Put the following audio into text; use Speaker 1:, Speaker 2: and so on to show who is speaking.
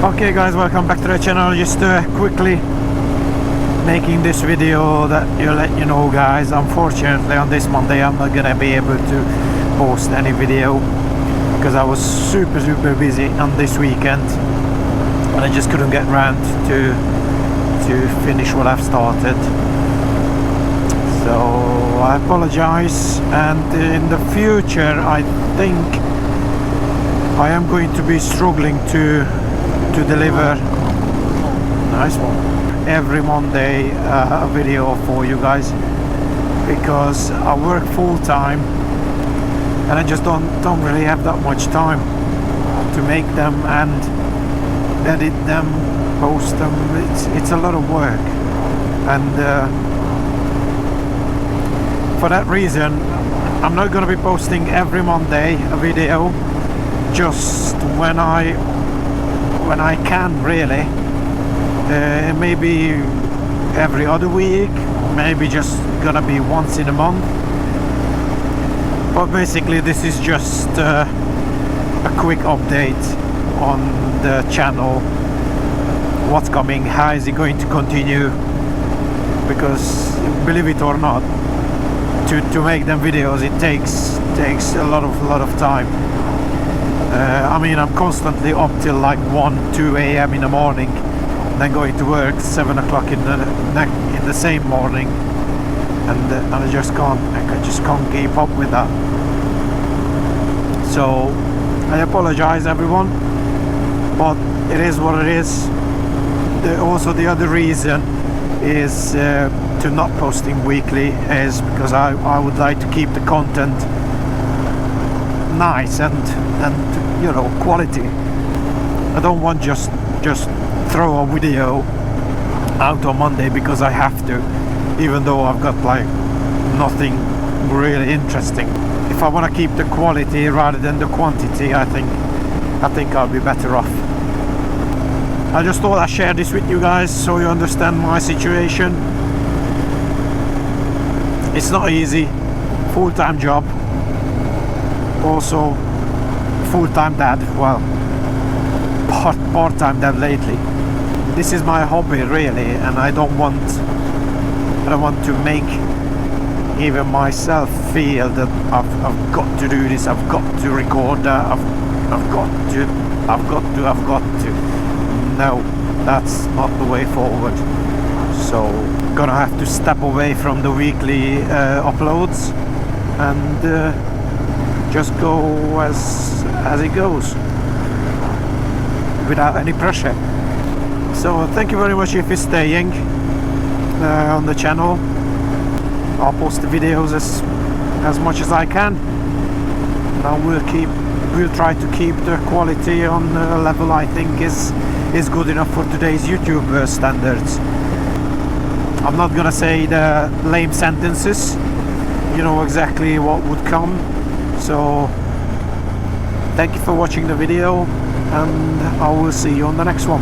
Speaker 1: Okay guys, welcome back to the channel. Just quickly making this video that you let you know guys, unfortunately on this Monday I'm not gonna be able to post any video because I was super busy on this weekend and I just couldn't get around to finish what I've started. So I apologize, and in the future I think I am going to be struggling to deliver nice one every Monday a video for you guys, because I work full-time and I just don't really have that much time to make them and edit them, post them. It's a lot of work, and for that reason I'm not going to be posting every Monday a video, just when I can really. Maybe every other week, maybe just gonna be once in a month. But basically this is just a quick update on the channel, what's coming, how is it going to continue, because believe it or not, to make them videos it takes a lot of time. I mean, I'm constantly up till like 1-2 a.m. in the morning, then going to work 7 o'clock in the same morning, and I just can't keep up with that. So I apologize everyone, but it is what it is. Also the other reason is to not posting weekly is because I would like to keep the content nice and you know, quality. I don't want just throw a video out on Monday because I have to, even though I've got like nothing really interesting. If I want to keep the quality rather than the quantity, I think I'll be better off. I just thought I'd share this with you guys so you understand my situation. It's not easy, full-time job, also full-time dad, well, part-time dad lately. This is my hobby really, and I don't want to make even myself feel that I've got to do this, I've got to record that, I've got to. No, that's not the way forward. So gonna have to step away from the weekly uploads and just go as it goes, without any pressure. So thank you very much if you're staying on the channel. I'll post the videos as much as I can, and I will try to keep the quality on a level I think is good enough for today's YouTube standards. I'm not gonna say the lame sentences, you know exactly what would come. So thank you for watching the video, and I will see you on the next one.